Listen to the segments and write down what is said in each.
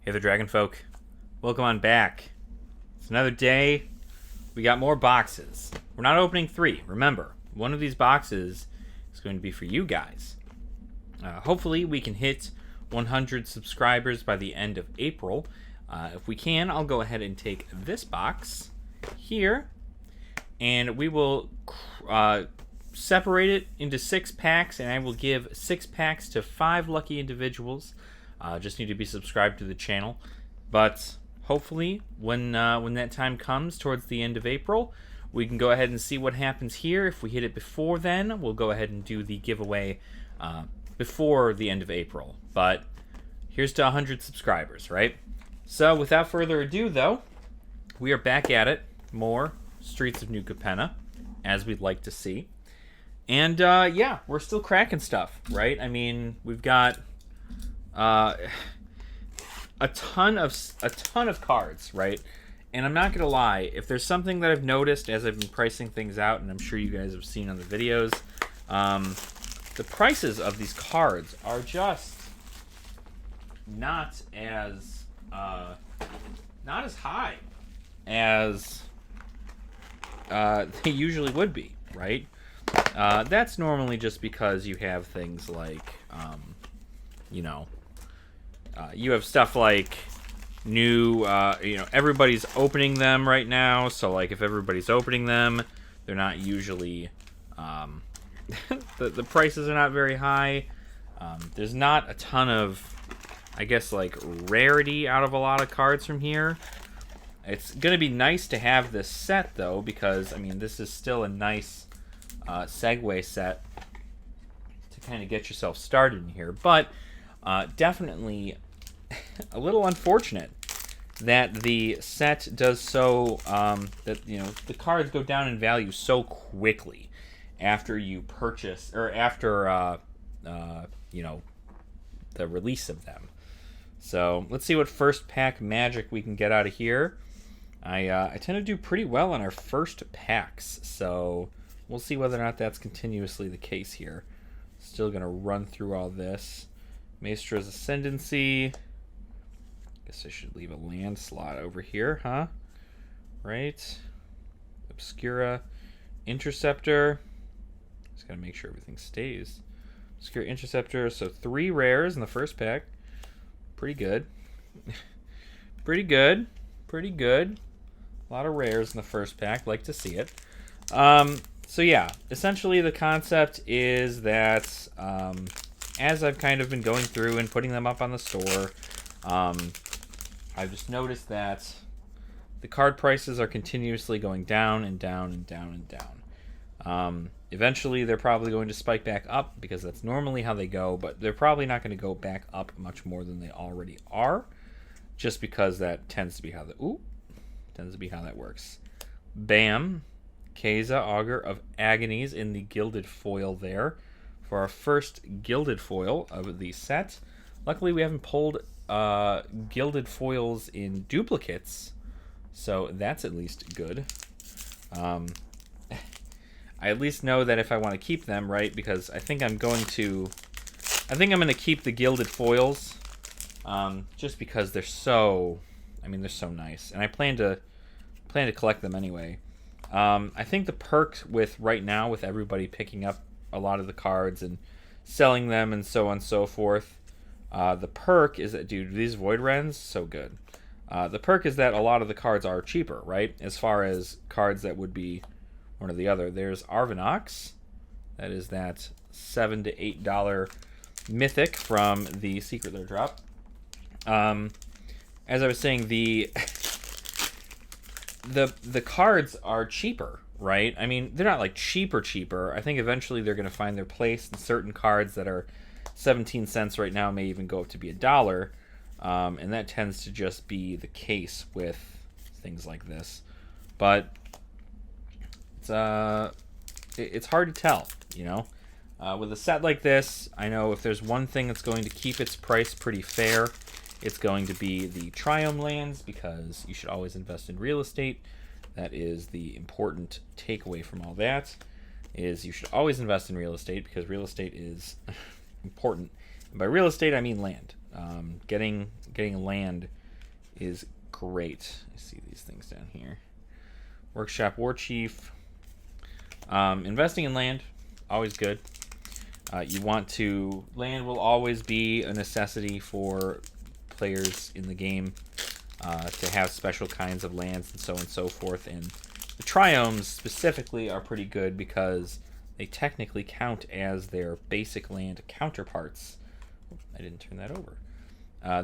Hey there, Dragon Folk. Welcome on back. It's another day. We got more boxes. We're not opening 3. Remember, one of these boxes is going to be for you guys. Hopefully, we can hit 100 subscribers by the end of April. If we can, I'll go ahead and take this box here, and we will separate it into 6 packs, and I will give 6 packs to 5 lucky individuals. Just need to be subscribed to the channel. But hopefully, when that time comes towards the end of April, we can go ahead and see what happens here. If we hit it before then, we'll go ahead and do the giveaway before the end of April. But here's to 100 subscribers, right? So without further ado, though, we are back at it. More Streets of New Capenna, as we'd like to see. And yeah, we're still cracking stuff, right? I mean, we've got a ton of cards, right? And I'm not gonna lie, if there's something that I've noticed as I've been pricing things out, and I'm sure you guys have seen on the videos, the prices of these cards are just not as high as they usually would be, right? That's normally just because you have things like, you have stuff like new, everybody's opening them right now. So, like, if everybody's opening them, they're not usually, the prices are not very high. There's not a ton of, I guess, like, rarity out of a lot of cards from here. It's going to be nice to have this set, though, because, I mean, this is still a nice segue set to kind of get yourself started in here. But definitely a little unfortunate that the set does so, that, the cards go down in value so quickly after you purchase, or after, the release of them. So let's see what first pack magic we can get out of here. I tend to do pretty well on our first packs, so we'll see whether or not that's continuously the case here. Still going to run through all this. Maestra's Ascendancy. Guess I should leave a land slot over here, huh? Right. Obscura. Interceptor. Just got to make sure everything stays. Obscura Interceptor. So 3 rares in the first pack. Pretty good. Pretty good. Pretty good. A lot of rares in the first pack. Like to see it. So yeah, essentially the concept is that as I've kind of been going through and putting them up on the store, I've just noticed that the card prices are continuously going down and down and down and down. Eventually they're probably going to spike back up because that's normally how they go, but they're probably not going to go back up much more than they already are, just because that tends to be how that works. Bam. Keza, Augur of Agonies in the gilded foil there for our first gilded foil of the set. Luckily, we haven't pulled gilded foils in duplicates, so that's at least good. I at least know that if I want to keep them, right, because I think I'm going to keep the gilded foils, just because they're so nice, and I plan to collect them anyway. I think the perk with right now, with everybody picking up a lot of the cards and selling them and so on and so forth, the perk is that, dude, these Void Wrens, so good. The perk is that a lot of the cards are cheaper, right? As far as cards that would be one or the other. There's Arvinox. That is that $7 to $8 mythic from the Secret Lair drop. As I was saying, the cards are cheaper, right? I mean, they're not like cheaper. I think eventually they're going to find their place, and certain cards that are 17 cents right now may even go up to be $1. And that tends to just be the case with things like this. But it's hard to tell, with a set like this, I know if there's one thing that's going to keep its price pretty fair, it's going to be the Triome lands, because you should always invest in real estate. That is the important takeaway from all that, is you should always invest in real estate, because real estate is important. And by real estate, I mean land. Getting getting land is great. I see these things down here. Workshop War Chief. Investing in land, always good. You want to... Land will always be a necessity for players in the game to have special kinds of lands and so on and so forth. And the triomes specifically are pretty good because they technically count as their basic land counterparts. I didn't turn that over.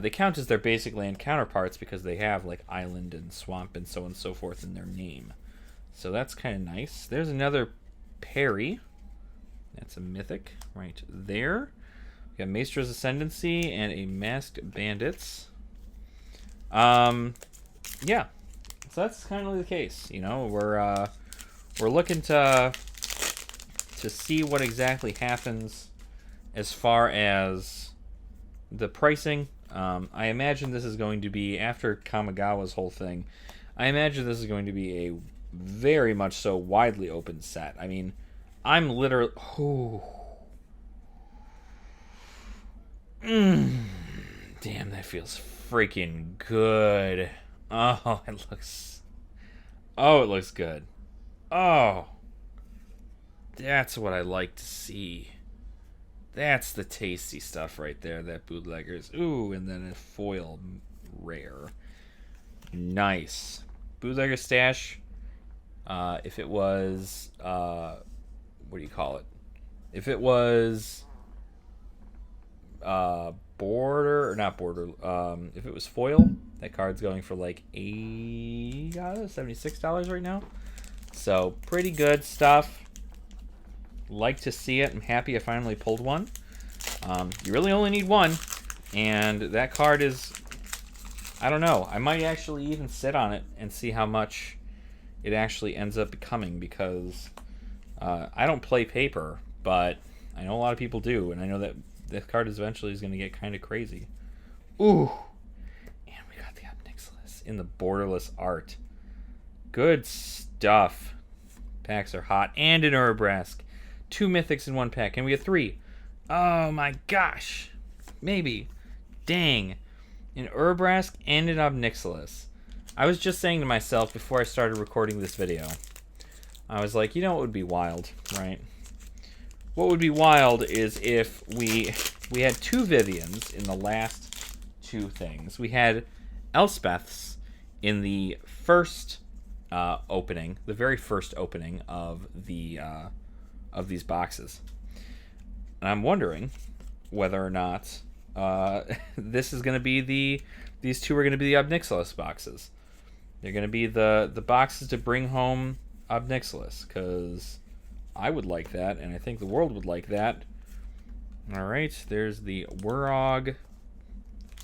They count as their basic land counterparts because they have like island and swamp and so on and so forth in their name. So that's kind of nice. There's another Perry. That's a mythic right there. We got Maestra's Ascendancy and a Masked Bandits. Yeah. So that's kind of the case. You know, we're looking to see what exactly happens as far as the pricing. I imagine this is going to be, after Kamigawa's whole thing, I imagine this is going to be a very much so widely open set. I mean, I'm literally... Damn, that feels freaking good. Oh, it looks... Oh, it looks good. Oh. That's what I like to see. That's the tasty stuff right there, that bootleggers. Ooh, and then a foil rare. Nice. Bootlegger stash. If it was... what do you call it? If it was... border... Or not border. If it was foil, that card's going for like $76 right now. So, pretty good stuff. Like to see it. I'm happy I finally pulled one. You really only need one, and that card is... I don't know. I might actually even sit on it and see how much it actually ends up becoming, because I don't play paper, but I know a lot of people do, and I know that this card eventually is going to get kind of crazy. Ooh! And we got the Obnixilis in the borderless art. Good stuff. Packs are hot. And an Urabrask. 2 mythics in one pack. Can we get 3? Oh my gosh. Maybe. Dang. An Urabrask and an Obnixilis. I was just saying to myself before I started recording this video, I was like, you know what would be wild, right? What would be wild is if we had 2 Vivians in the last 2 things. We had Elspeth's in the first opening, the very first opening of the of these boxes. And I'm wondering whether or not this is going to be these 2 are going to be the Obnixilis boxes. They're going to be the boxes to bring home Obnixilis, because I would like that, and I think the world would like that. All right, there's the Wurog.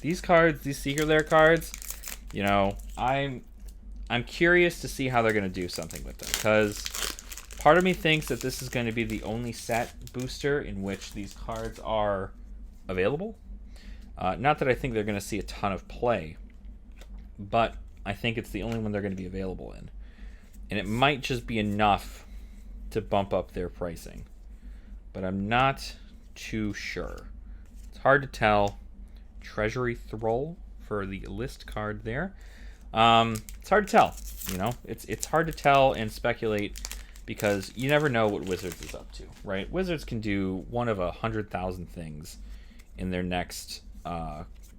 These cards, these Secret Lair cards, you know, I'm curious to see how they're going to do something with them, because part of me thinks that this is going to be the only set booster in which these cards are available. Not that I think they're going to see a ton of play, but I think it's the only one they're going to be available in. And it might just be enough to bump up their pricing. But I'm not too sure. It's hard to tell. Treasury Thrall for the list card there. It's hard to tell. You know, it's hard to tell and speculate, because you never know what Wizards is up to, right? Wizards can do one of 100,000 things in their next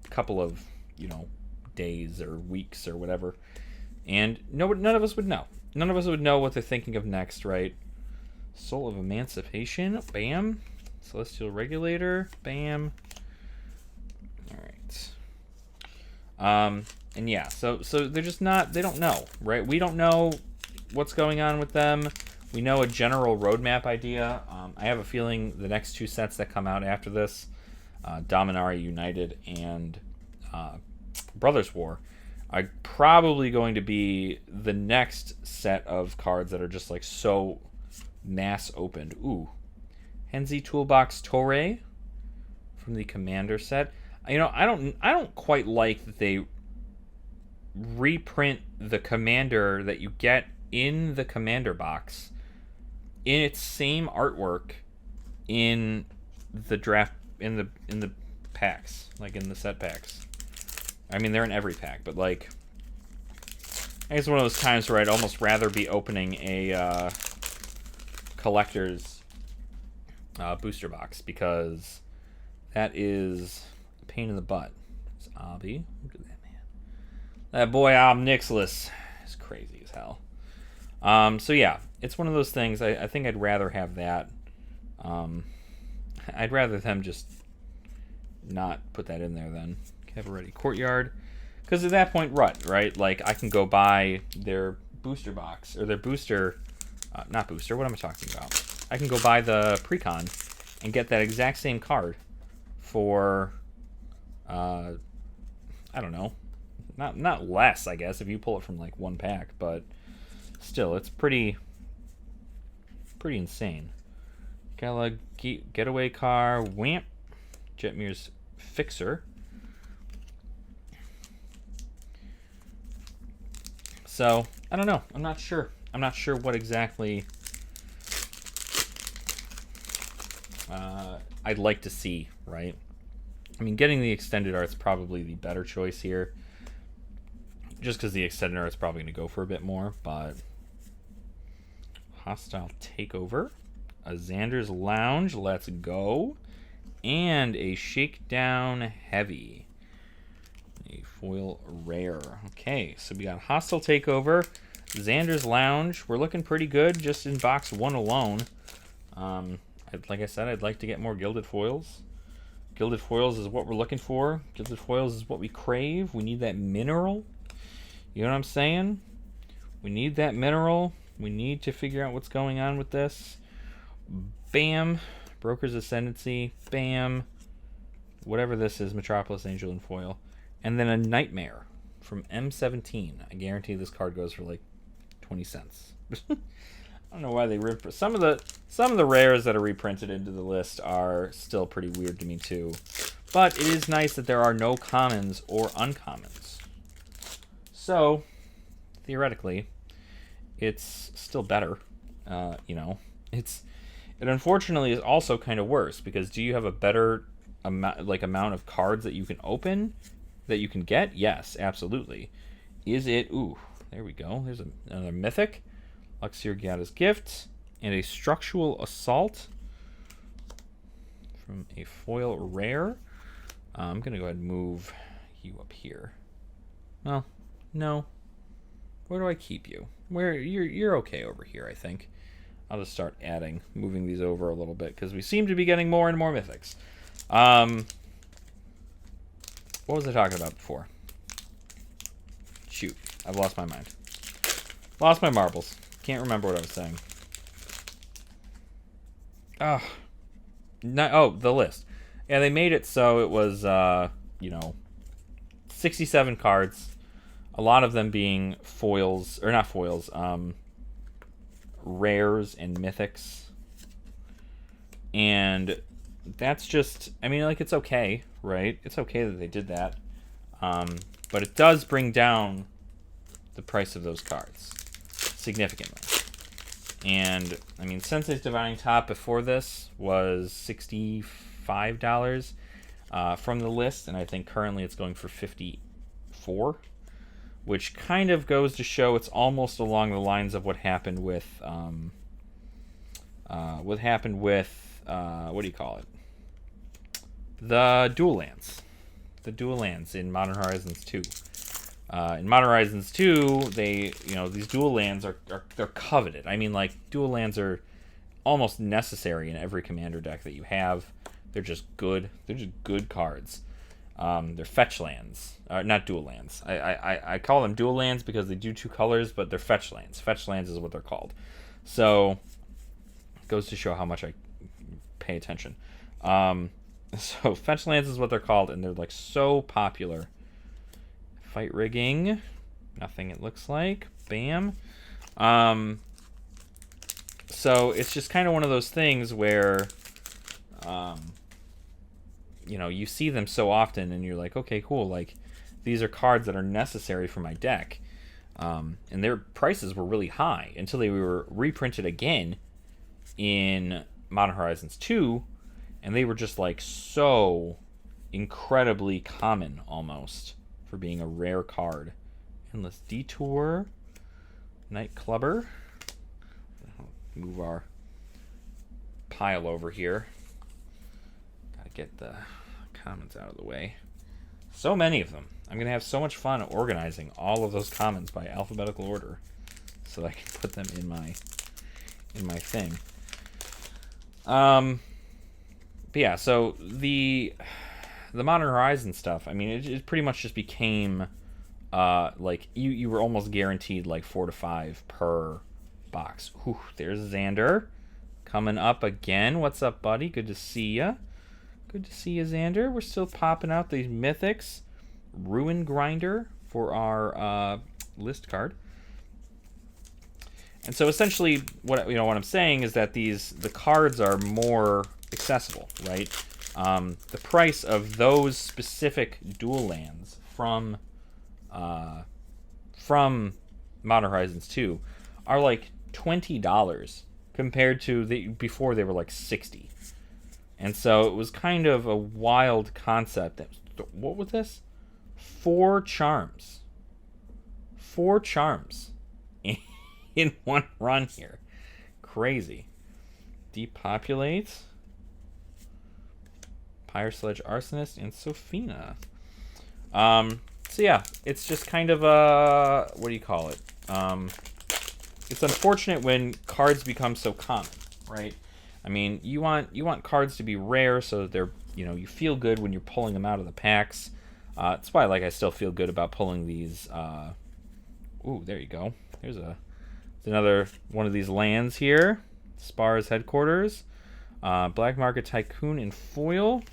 couple of, you know, days or weeks or whatever, and none of us would know. None of us would know what they're thinking of next, right? Soul of Emancipation, bam. Celestial Regulator, bam. All right. And yeah, so they're just not. They don't know, right? We don't know what's going on with them. We know a general roadmap idea. I have a feeling the next 2 sets that come out after this, Dominaria United and Brothers War, are probably going to be the next set of cards that are just like so mass opened. Ooh, Henzi Toolbox Torre from the Commander set. You know, I don't quite like that they reprint the Commander that you get in the Commander box in its same artwork in the draft, in the packs, like in the set packs. I mean, they're in every pack, but like, I guess one of those times where I'd almost rather be opening a collector's booster box, because that is a pain in the butt. It's Obby. Look at that man. That boy Ob Nicholas is crazy as hell. So yeah, it's one of those things. I think I'd rather have that. I'd rather them just not put that in there then. Have a ready courtyard. Because at that point, right? Like, I can go buy their booster box, or their booster, not booster, what am I talking about? I can go buy the precon and get that exact same card for, I don't know, not less, I guess, if you pull it from, like, one pack, but still, it's pretty insane. Gala getaway car, whamp, Jetmir's Fixer. So, I don't know. I'm not sure. I'm not sure what exactly I'd like to see, right? I mean, getting the extended art's probably the better choice here. Just because the extended art's probably going to go for a bit more, but... Hostile Takeover. A Xander's Lounge, let's go. And a Shakedown Heavy. A foil rare. Okay, so we got Hostile Takeover, Xander's Lounge. We're looking pretty good just in box one alone. Like I said, I'd like to get more Gilded Foils. Gilded Foils is what we're looking for. Gilded Foils is what we crave. We need that mineral. You know what I'm saying? We need that mineral. We need to figure out what's going on with this. Bam. Broker's Ascendancy. Bam. Whatever this is, Metropolis Angel in foil. And then a Nightmare from M17. I guarantee this card goes for like 20 cents. I don't know why they ripped some of the rares that are reprinted into the list are still pretty weird to me too. But it is nice that there are no commons or uncommons. So, theoretically, it's still better. You know, it unfortunately is also kind of worse, because do you have a better amount of cards that you can open, that you can get? Yes, absolutely. Is it? Ooh, there we go. There's another Mythic. Luxior Gada's Gift. And a Structural Assault from a foil rare. I'm going to go ahead and move you up here. Well, no. Where do I keep you? Where you're okay over here, I think. I'll just start moving these over a little bit, because we seem to be getting more and more Mythics. What was I talking about before? Shoot, I've lost my mind. Lost my marbles. Can't remember what I was saying. The list. Yeah, they made it so it was, 67 cards. A lot of them being foils, or not foils, rares and mythics. And that's just, I mean, like, it's okay, right? It's okay that they did that. But it does bring down the price of those cards significantly. And, I mean, Sensei's Divining Top before this was $65 from the list, and I think currently it's going for $54, which kind of goes to show it's almost along the lines of what happened with, what do you call it? The Dual Lands. The Dual Lands in Modern Horizons 2. In Modern Horizons 2, these dual lands they're coveted. I mean, like, dual lands are almost necessary in every commander deck that you have. They're just good. They're just good cards. They're fetch lands, not dual lands. I call them dual lands because they do two colors, but they're fetch lands. Fetch lands is what they're called. So it goes to show how much I pay attention. So fetch lands is what they're called, and they're like so popular. Fight rigging, nothing it looks like. Bam. So it's just kind of one of those things where, you see them so often and you're like, okay, cool. Like, these are cards that are necessary for my deck. And their prices were really high until they were reprinted again in Modern Horizons 2. And they were just like so incredibly common almost for being a rare card. Endless Detour. Night Clubber. Move our pile over here. Gotta get the comments out of the way. So many of them. I'm gonna have so much fun organizing all of those comments by alphabetical order, so I can put them in my thing. But yeah, so the Modern Horizon stuff. I mean, it pretty much just became like you were almost guaranteed like 4 to 5 per box. Whew, there's Xander coming up again. What's up, buddy? Good to see ya. Good to see you, Xander. We're still popping out these mythics. Ruin Grinder for our list card. And so essentially, what I'm saying is that the cards are more accessible, right? The price of those specific dual lands from Modern Horizons 2 are like $20 compared to before they were like $60. And so it was kind of a wild concept. What was this? 4 charms. 4 charms in one run here. Crazy. Depopulate. Pyre Sledge Arsonist and Sophina. So yeah, it's just kind of a, what do you call it? It's unfortunate when cards become so common, right? I mean, you want cards to be rare so that they're, you feel good when you're pulling them out of the packs. That's why I still feel good about pulling these. Ooh, there you go. There's another one of these lands here. Spar's Headquarters. Black Market Tycoon in foil.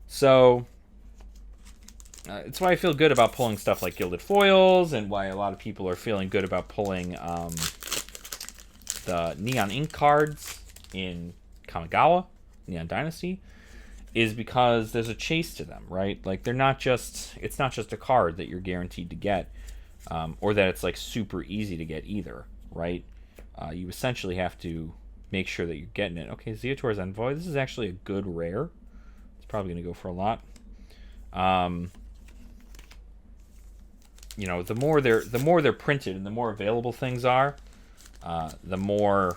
So it's why I feel good about pulling stuff like Gilded Foils, and why a lot of people are feeling good about pulling the Neon Ink cards in Kamigawa, Neon Dynasty, is because there's a chase to them, right? Like it's not just a card that you're guaranteed to get, or that it's like super easy to get either, right? You essentially have to make sure that you're getting it. Okay, Zeotor's Envoy. This is actually a good rare. It's probably going to go for a lot. The more they're printed and the more available things are, the more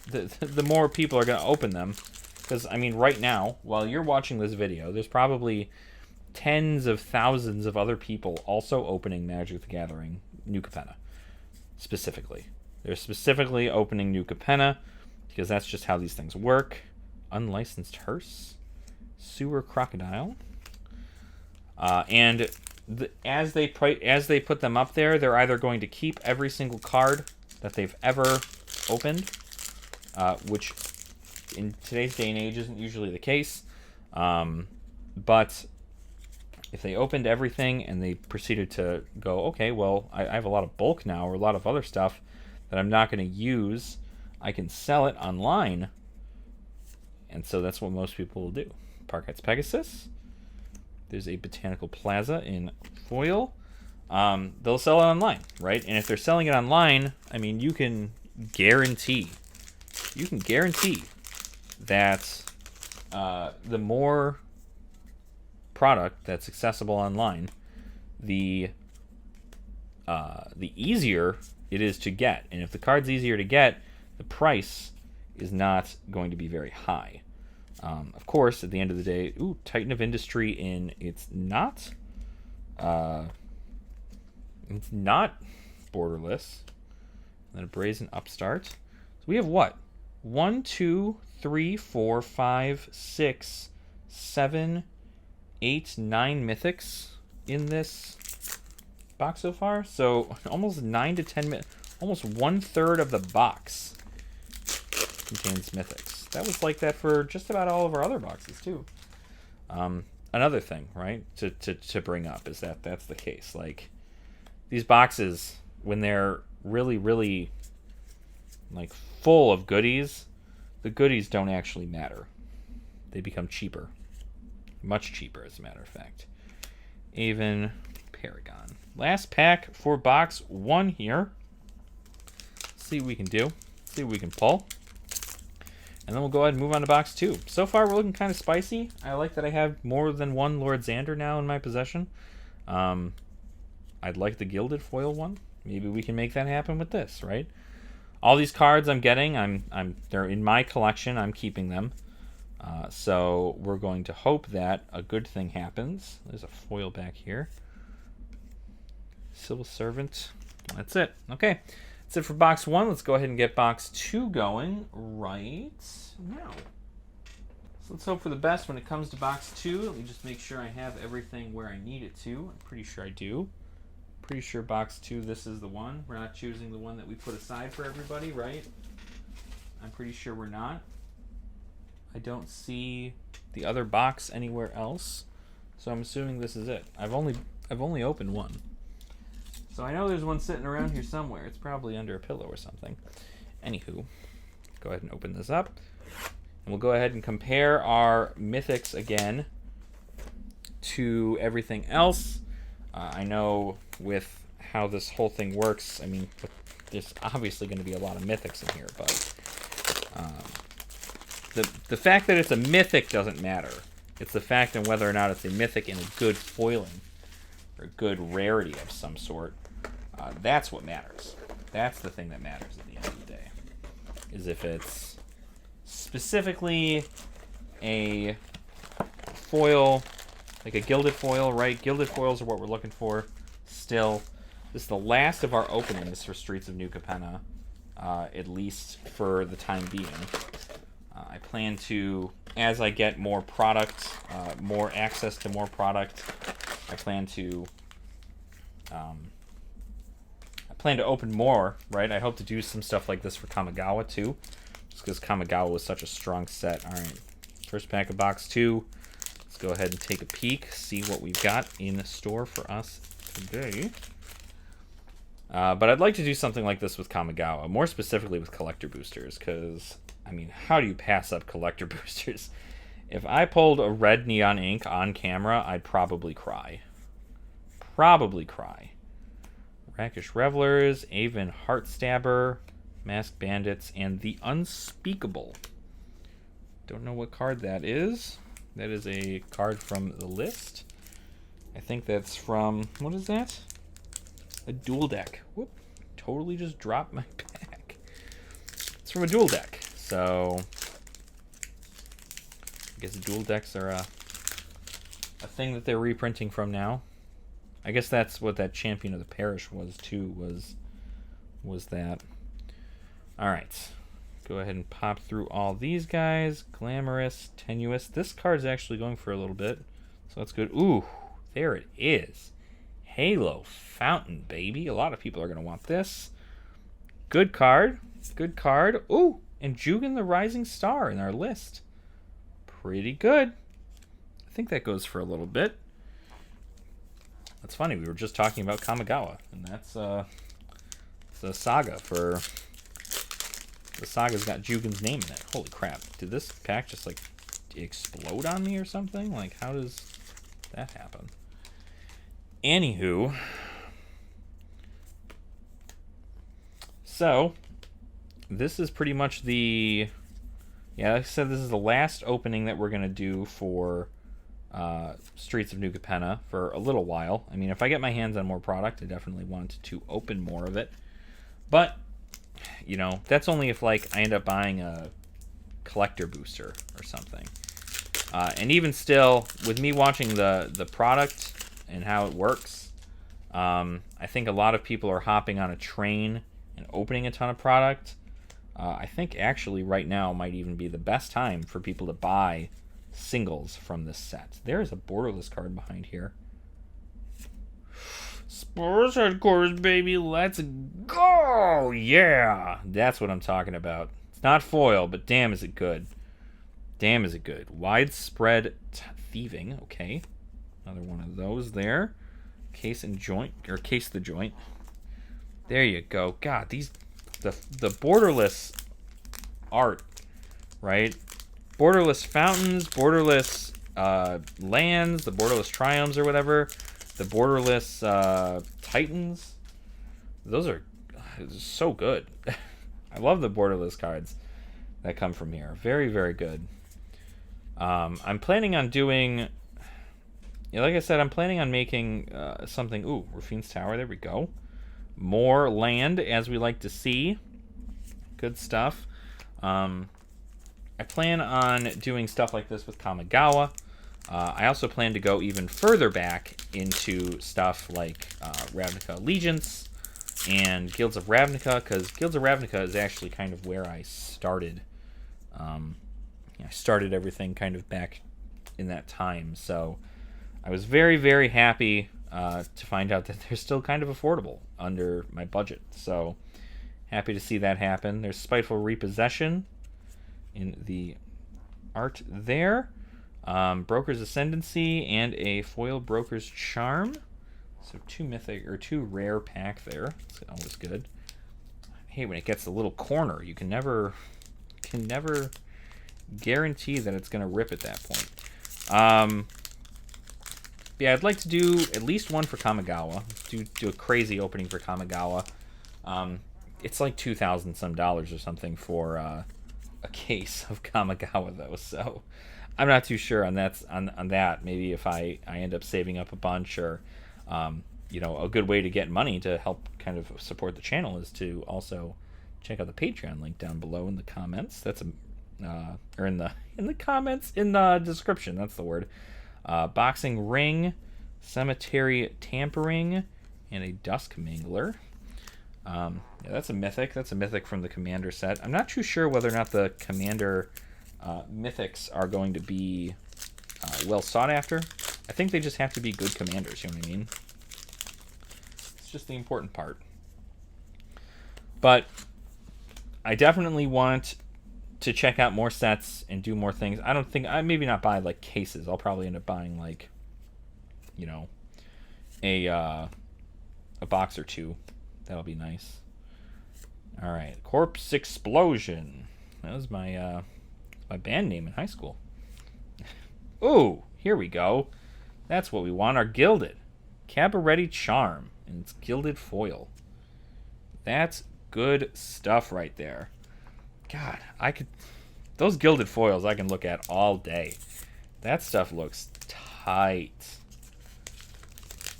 the more people are going to open them. Because I mean, right now, while you're watching this video, there's probably tens of thousands of other people also opening Magic the Gathering New Capenna. Specifically, they're specifically opening New Capenna because that's just how these things work. Unlicensed Hearse, Sewer Crocodile, and as they put them up there, they're either going to keep every single card that they've ever opened, which in today's day and age isn't usually the case, but if they opened everything and they proceeded to go, okay, well, I have a lot of bulk now, or a lot of other stuff that I'm not going to use, I can sell it online. And so that's what most people will do. Parkhead's Pegasus. There's a Botanical Plaza in foil. They'll sell it online, right? And if they're selling it online, I mean, you can guarantee that the more product that's accessible online, the easier it is to get. And if the card's easier to get, the price is not going to be very high. Of course, at the end of the day, Titan of Industry it's not borderless. And then a Brazen Upstart. So we have what? 1, 2, 3, 4, 5, 6, 7, 8, 9 mythics in this box so far. So almost 9 to 10, almost 1/3 of the box contains mythics. That was like that for just about all of our other boxes too. Another thing, right, to bring up is that that's the case. Like, these boxes, when they're really, really like full of goodies, the goodies don't actually matter. They become cheaper. Much cheaper, as a matter of fact. Avon Paragon. Last pack for box 1 here. See what we can do. See what we can pull. And then we'll go ahead and move on to box 2. So far, we're looking kind of spicy. I like that I have more than one Lord Xander now in my possession. I'd like the gilded foil one. Maybe we can make that happen with this, right? All these cards I'm getting, they're in my collection. I'm keeping them. So we're going to hope that a good thing happens. There's a foil back here. Civil Servant. That's it. Okay. That's it for box 1. Let's go ahead and get box 2 going right now. So let's hope for the best when it comes to box 2. Let me just make sure I have everything where I need it to. I'm pretty sure I do. Pretty sure box 2, this is the one. We're not choosing the one that we put aside for everybody, right? I'm pretty sure we're not. I don't see the other box anywhere else, so I'm assuming this is it. I've only opened one. So I know there's one sitting around here somewhere. It's probably under a pillow or something. Anywho, go ahead and open this up. And we'll go ahead and compare our mythics again to everything else. I know with how this whole thing works, I mean, there's obviously going to be a lot of mythics in here, but the fact that it's a mythic doesn't matter. It's the fact of whether or not it's a mythic in a good foiling or a good rarity of some sort. That's what matters. That's the thing that matters at the end of the day. Is if it's specifically a foil, like a gilded foil, right? Gilded foils are what we're looking for still. This is the last of our openings for Streets of New Capenna, at least for the time being. I plan to, as I get more product, more access to more product, I plan to open more, right? I hope to do some stuff like this for Kamigawa too, just because Kamigawa was such a strong set. All right, first pack of box 2. Let's go ahead and take a peek, see what we've got in store for us today. But I'd like to do something like this with Kamigawa, more specifically with collector boosters, because, I mean, how do you pass up collector boosters? If I pulled a red neon ink on camera, I'd probably cry. Probably cry. Rakish Revelers, Avon Heartstabber, Masked Bandits, and the Unspeakable. Don't know what card that is. That is a card from the list. I think that's from, what is that? A dual deck. Whoop. Totally just dropped my pack. It's from a dual deck. So, I guess dual decks are a thing that they're reprinting from now. I guess that's what that Champion of the Parish was too, was that. Alright. Go ahead and pop through all these guys. Glamorous, Tenuous. This card's actually going for a little bit, so that's good. Ooh, there it is. Halo Fountain, baby. A lot of people are going to want this. Good card. Good card. Ooh, and Jugan the Rising Star in our list. Pretty good. I think that goes for a little bit. That's funny. We were just talking about Kamigawa, and that's the saga for... The saga's got Jugan's name in it. Holy crap. Did this pack just, like, explode on me or something? Like, how does that happen? Anywho. So, this is pretty much the... Yeah, like I said, this is the last opening that we're going to do for Streets of New Capenna for a little while. I mean, if I get my hands on more product, I definitely want to open more of it. But, you know, that's only if, like, I end up buying a collector booster or something. And even still, with me watching the product and how it works, I think a lot of people are hopping on a train and opening a ton of product. I think actually right now might even be the best time for people to buy singles from this set. There's a borderless card behind here. Spurs headquarters, baby. Let's go. Yeah. That's what I'm talking about. It's not foil, but damn is it good. Damn is it good. Widespread thieving. Okay. Another one of those there. Case and joint, or case the joint. There you go. God, these the borderless art, right? Borderless fountains, borderless lands, the borderless triumphs or whatever, the borderless titans. Those are so good. I love the borderless cards. that come from here. Very, very good. I'm planning on doing... Yeah, like I said, I'm planning on making something... Ooh, Rafine's Tower, there we go. More land, as we like to see. Good stuff. I plan on doing stuff like this with Kamigawa. I also plan to go even further back into stuff like Ravnica Allegiance and Guilds of Ravnica, because Guilds of Ravnica is actually kind of where I started. I started everything kind of back in that time, so I was very, very happy to find out that they're still kind of affordable under my budget. So happy to see that happen. There's Spiteful Repossession in the art there. Broker's Ascendancy and a foil Broker's Charm. So 2 mythic or 2 rare pack there. It's always good. Hey, when it gets a little corner, you can never guarantee that it's going to rip at that point. Yeah, I'd like to do at least one for Kamigawa. Do a crazy opening for Kamigawa. It's like $2,000 some or something for a case of Kamigawa though, so I'm not too sure on that. Maybe if I end up saving up a bunch, or a good way to get money to help kind of support the channel is to also check out the Patreon link down below in the comments. That's or in the comments, in the description. That's the word. Boxing Ring, Cemetery Tampering, and a Dusk Mangler. Yeah, that's a mythic. That's a mythic from the Commander set. I'm not too sure whether or not the Commander mythics are going to be well sought after. I think they just have to be good commanders, you know what I mean? It's just the important part. But I definitely want to check out more sets and do more things. I don't think... maybe not buy, like, cases. I'll probably end up buying, like, a box or two. That'll be nice. All right. Corpse Explosion. That was my band name in high school. Ooh, here we go. That's what we want. Our Gilded. Cabaret Charm. And it's Gilded Foil. That's good stuff right there. God, those Gilded Foils I can look at all day. That stuff looks tight.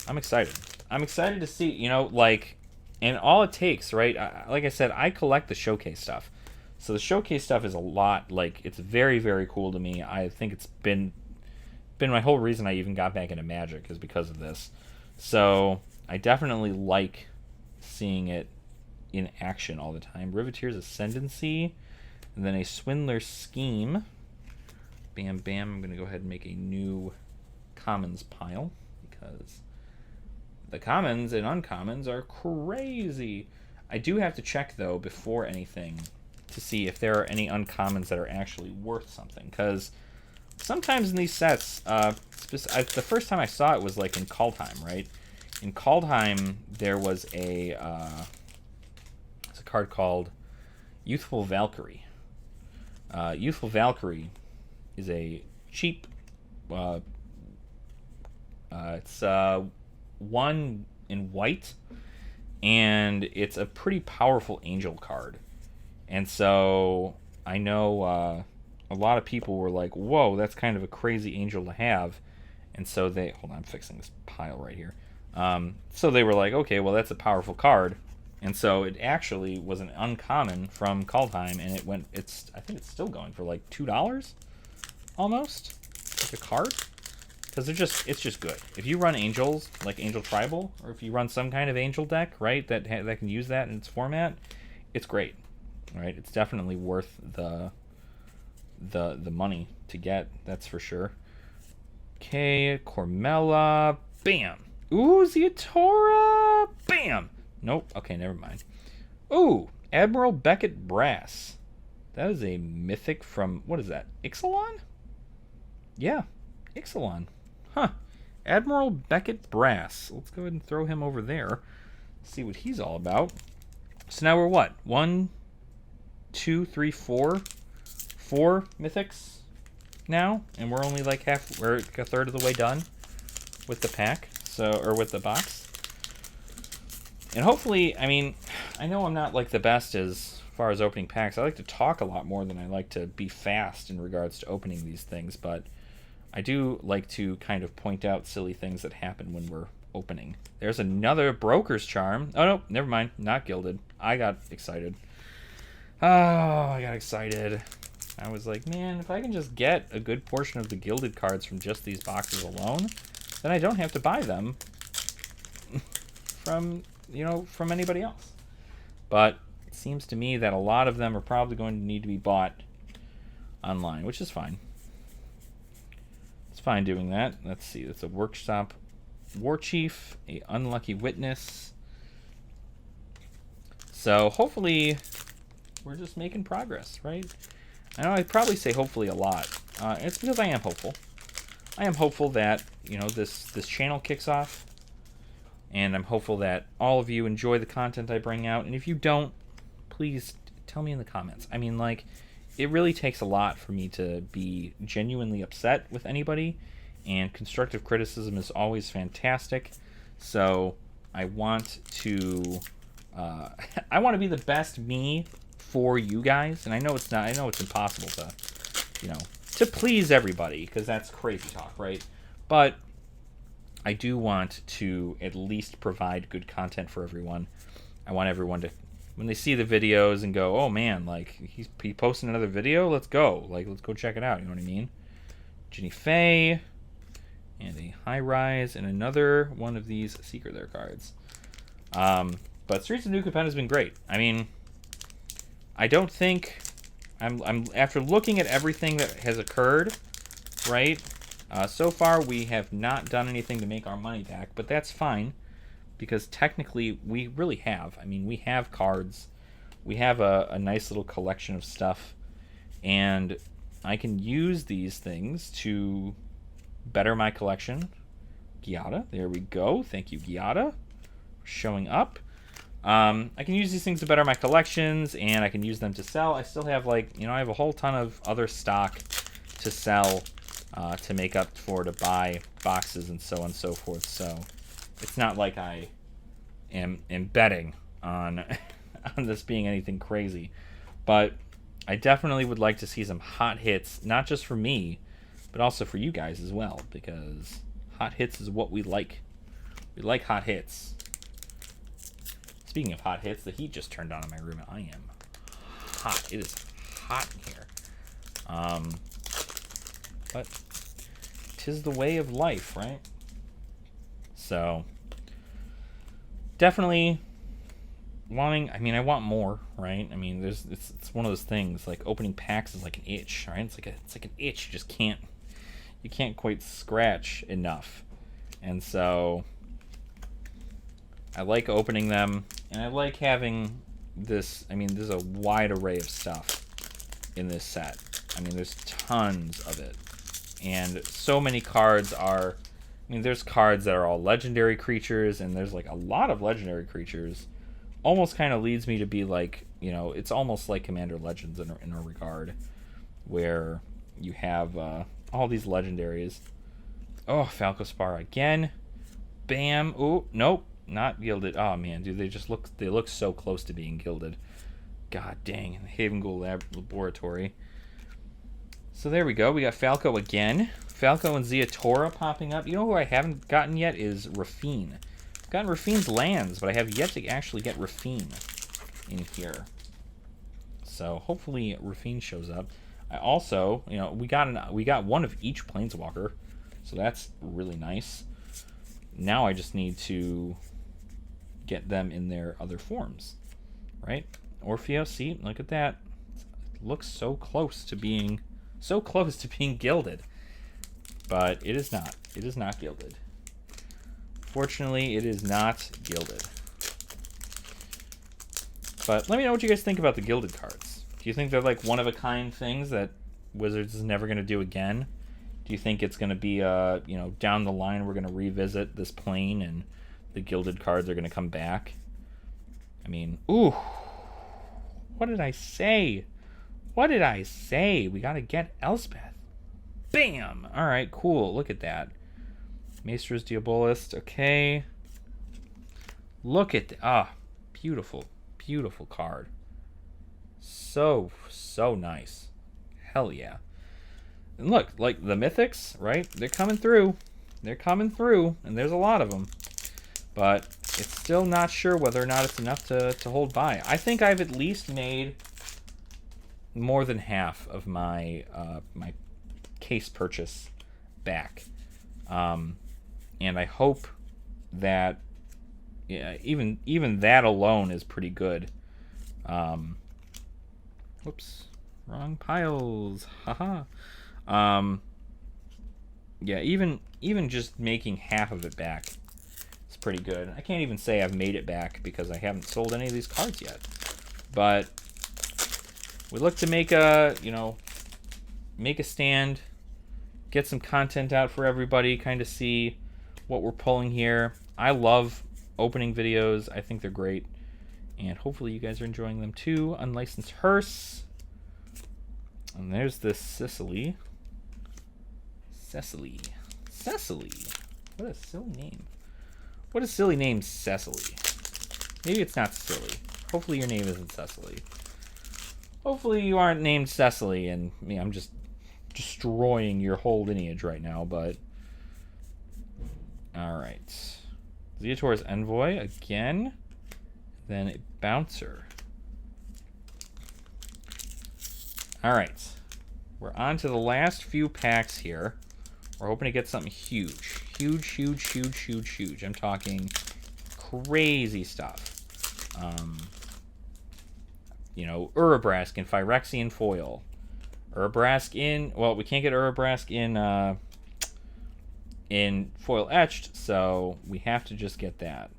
I'm excited. I'm excited to see, and all it takes, right? Like I said, I collect the showcase stuff. So the showcase stuff is a lot, it's very, very cool to me. I think it's been my whole reason I even got back into Magic is because of this. So I definitely like seeing it in action all the time. Riveteer's Ascendancy, and then a Swindler's Scheme. Bam, bam. I'm going to go ahead and make a new commons pile, because the commons and uncommons are crazy. I do have to check, though, before anything to see if there are any uncommons that are actually worth something, because sometimes in these sets, the first time I saw it was like in Kaldheim, right? In Kaldheim, there was a card called Youthful Valkyrie. Youthful Valkyrie is a cheap... it's 1 in white, and it's a pretty powerful angel card. And so I know a lot of people were like, whoa, that's kind of a crazy angel to have. And so they... Hold on, I'm fixing this pile right here. So they were like, okay, well, that's a powerful card. And so it actually was an uncommon from Kaldheim, and I think it's still going for like $2 almost, like a card. Because it's just good. If you run angels, like Angel Tribal, or if you run some kind of angel deck, right, that can use that in its format, it's great. Right? It's definitely worth the money to get, that's for sure. Okay, Cormella, bam. Ooh, Zeatora, bam. Nope. Okay, never mind. Ooh, Admiral Beckett Brass. That is a mythic from, what is that, Ixalan? Yeah, Ixalan. Huh. Admiral Beckett Brass. Let's go ahead and throw him over there. See what he's all about. So now we're what? 1, 2, 3, 4. 4 mythics now, and we're only like we're a third of the way done with the pack, or with the box. And hopefully, I mean, I know I'm not like the best as far as opening packs. I like to talk a lot more than I like to be fast in regards to opening these things, but I do like to kind of point out silly things that happen when we're opening. There's another Broker's Charm. Oh, no, never mind. Not gilded. I got excited. Oh, I got excited. I was like, man, if I can just get a good portion of the gilded cards from just these boxes alone, then I don't have to buy them from, from anybody else. But it seems to me that a lot of them are probably going to need to be bought online, which is fine. It's fine doing that. Let's see. That's a Workshop War Chief, a Unlucky Witness. So hopefully we're just making progress, right? I know I probably say hopefully a lot. It's because I am hopeful. I am hopeful that, this channel kicks off. And I'm hopeful that all of you enjoy the content I bring out. And if you don't, please tell me in the comments. I mean, like, it really takes a lot for me to be genuinely upset with anybody. And constructive criticism is always fantastic. So I want to I want to be the best me for you guys. And I know it's not. I know it's impossible to, to please everybody, because that's crazy talk, right? But I do want to at least provide good content for everyone. I want everyone to, when they see the videos and go, oh man, like, he posted another video, let's go. Like, let's go check it out, you know what I mean? Ginny Faye, and a High Rise, and another one of these Secret Lair cards. But Streets of New Capenna has been great. I mean, I don't think, I'm after looking at everything that has occurred, right? So far, we have not done anything to make our money back, but that's fine, because technically, we really have. I mean, we have cards. We have a nice little collection of stuff, and I can use these things to better my collection. Giada, there we go. Thank you, Giada, for showing up. I can use these things to better my collections, and I can use them to sell. I still have, like, I have a whole ton of other stock to sell, to make up for, to buy boxes and so on and so forth. So it's not like I am betting on on this being anything crazy, but I definitely would like to see some hot hits, not just for me, but also for you guys as well, because hot hits is what we like. We like hot hits. Speaking of hot hits, the heat just turned on in my room, and I am hot. It is hot in here. But 'tis the way of life, right? So definitely wanting, I want more, right? I mean, it's one of those things, like opening packs is like an itch, right? It's like an itch you just can't quite scratch enough. And so I like opening them, and I like having this. I mean, there's a wide array of stuff in this set. I mean, there's tons of it. And so many cards are, there's cards that are all legendary creatures, and there's like a lot of legendary creatures. Almost kind of leads me to be like, it's almost like Commander Legends in a regard, where you have all these legendaries. Oh, Falco Spar again. Bam. Oh, nope, not gilded. Oh man, dude, they look so close to being gilded. God dang, Haven Ghoul Laboratory. So there we go. We got Falco again. Falco and Zeatora popping up. You know who I haven't gotten yet is Rafine. I've gotten Rafine's lands, but I have yet to actually get Rafine in here. So hopefully Rafine shows up. I also, we got one of each Planeswalker, so that's really nice. Now I just need to get them in their other forms, right? Orfeo, see, look at that. It looks so close to being gilded, but it is not. It is not gilded. Fortunately, it is not gilded. But let me know what you guys think about the gilded cards. Do you think they're like one-of-a-kind things that Wizards is never going to do again? Do you think it's going to be, down the line we're going to revisit this plane and the gilded cards are going to come back? I mean, ooh, what did I say? What did I say? We got to get Elspeth. Bam! All right, cool. Look at that. Maestra's Diabolist. Okay. Look at that. Ah, beautiful, beautiful card. So nice. Hell yeah. And look, like the mythics, right? They're coming through. They're coming through, and there's a lot of them. But it's still not sure whether or not it's enough to hold by. I think I've at least made more than half of my my case purchase back. And I hope that even that alone is pretty good. Whoops, wrong piles. Haha. Yeah, even just making half of it back is pretty good. I can't even say I've made it back because I haven't sold any of these cards yet. But we look to make a stand, get some content out for everybody, kind of see what we're pulling here. I love opening videos. I think they're great. And hopefully you guys are enjoying them too. Unlicensed hearse. And there's this Cecily. Cecily. What a silly name. What a silly name, Cecily. Maybe it's not silly. Hopefully your name isn't Cecily. Hopefully you aren't named Cecily, and I'm just destroying your whole lineage right now, but... Alright. Zeator's Envoy again. Then a Bouncer. Alright. We're on to the last few packs here. We're hoping to get something huge. Huge. I'm talking crazy stuff. Urabrask in Phyrexian foil. Urabrask in... Well, we can't get Urabrask in foil etched, so we have to just get that.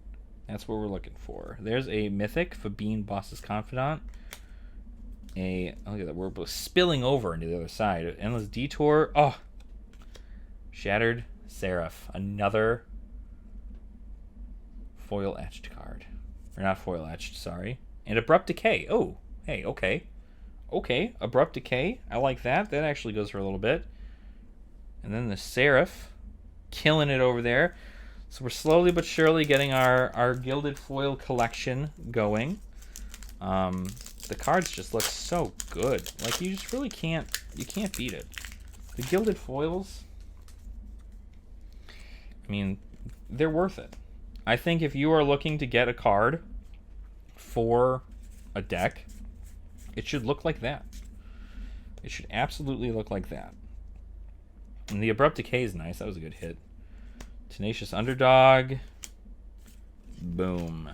That's what we're looking for. There's a Mythic, Fabine, Boss's Confidant. Look at that, we're both spilling over into the other side. Endless Detour. Oh! Shattered Seraph. Another foil etched card. Or not foil etched, sorry. And Abrupt Decay. Oh, hey, okay. Okay, Abrupt Decay. I like that. That actually goes for a little bit. And then the Seraph. Killing it over there. So we're slowly but surely getting our Gilded Foil collection going. The cards just look so good. Like, you just really can't beat it. The Gilded Foils, I mean, they're worth it. I think if you are looking to get a card for a deck, it should look like that. It should absolutely look like that. And the Abrupt Decay is nice. That was a good hit. Tenacious Underdog. Boom.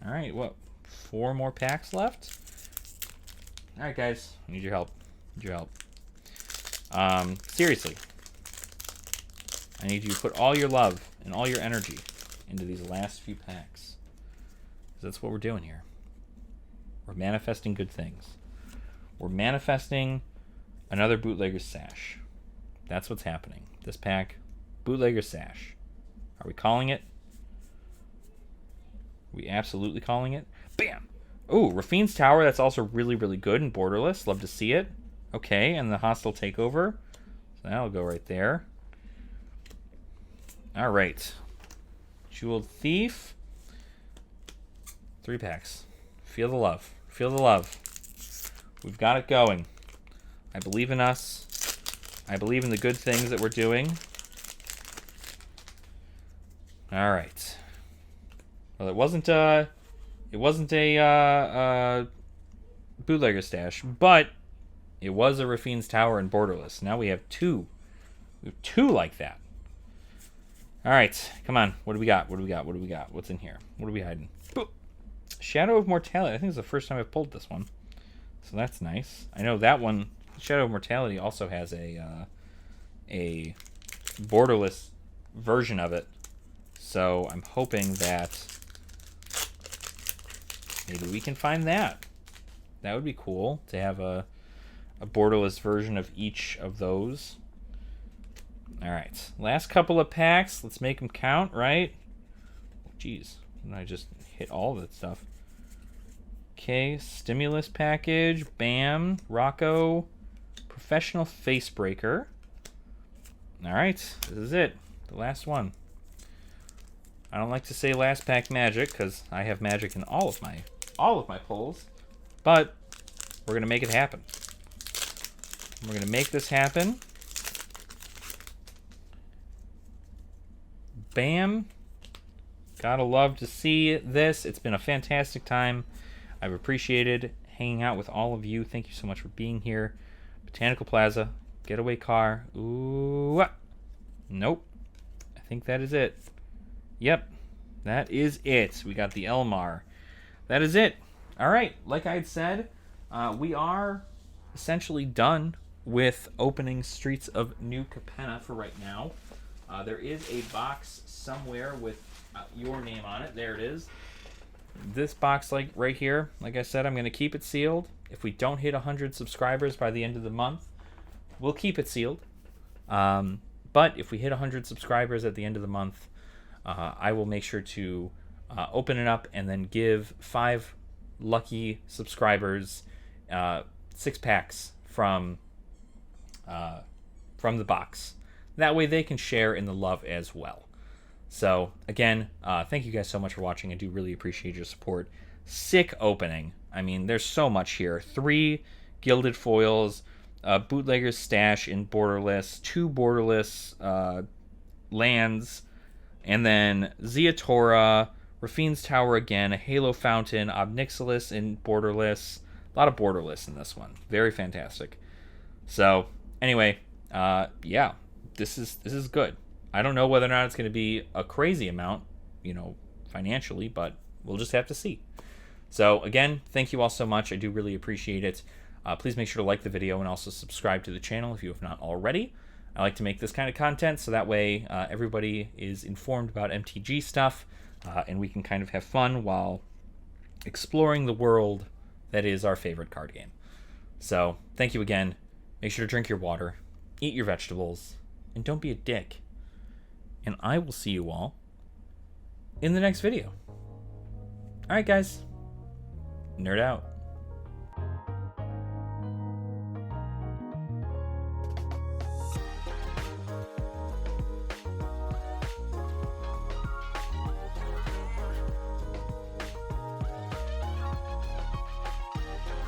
All right, what? 4 more packs left? All right, guys. I need your help. Seriously. I need you to put all your love and all your energy into these last few packs. Because that's what we're doing here. We're manifesting good things. We're manifesting another Bootlegger's Sash. That's what's happening. This pack, Bootlegger's Sash. Are we calling it? We absolutely calling it? Bam! Ooh, Rafine's Tower, that's also really, really good and borderless. Love to see it. Okay, and the Hostile Takeover. So that'll go right there. Alright. Jeweled Thief. 3 packs. Feel the love. Feel the love. We've got it going. I believe in us. I believe in the good things that we're doing. Alright. Well, it wasn't a Bootlegger Stash, but it was a Rafine's Tower and borderless. Now we have 2. We have 2 like that. Alright, come on. What do we got? What's in here? What are we hiding? Boop. Shadow of Mortality. I think it's the first time I've pulled this one. So that's nice. I know that one, Shadow of Mortality, also has a borderless version of it. So I'm hoping that maybe we can find that. That would be cool to have a borderless version of each of those. Alright, last couple of packs. Let's make them count, right? Jeez, I just hit all that stuff. Okay, Stimulus Package. Bam. Rocco. Professional Facebreaker. Alright, this is it. The last one. I don't like to say last pack magic because I have magic in all of my pulls, but We're going to make it happen. We're going to make this happen. Bam. Gotta love to see this. It's been a fantastic time. I've appreciated hanging out with all of you. Thank you so much for being here. Botanical Plaza. Getaway car. Ooh. Nope. I think that is it. Yep. That is it. We got the Elmar. That is it. All right. Like I had said, we are essentially done with opening Streets of New Capenna for right now. There is a box somewhere with your name on it. There it is. This box, like right here, like I said, I'm going to keep it sealed. If we don't hit 100 subscribers by the end of the month, we'll keep it sealed. But if we hit 100 subscribers at the end of the month, I will make sure to open it up and then give 5 lucky subscribers 6 packs from the box. That way they can share in the love as well. So, again, thank you guys so much for watching. I do really appreciate your support. Sick opening. I mean, there's so much here. 3 gilded foils, Bootlegger's Stash in Borderless, 2 Borderless lands, and then Zeatora, Rafine's Tower again, a Halo Fountain, Obnixilis in Borderless. A lot of Borderless in this one. Very fantastic. So, anyway, yeah, this is good. I don't know whether or not it's going to be a crazy amount, financially, but we'll just have to see. So, again, thank you all so much. I do really appreciate it. Please make sure to like the video and also subscribe to the channel if you have not already. I like to make this kind of content so that way everybody is informed about MTG stuff and we can kind of have fun while exploring the world that is our favorite card game. So, thank you again. Make sure to drink your water, eat your vegetables, and don't be a dick. And I will see you all in the next video. Alright, guys. Nerd out.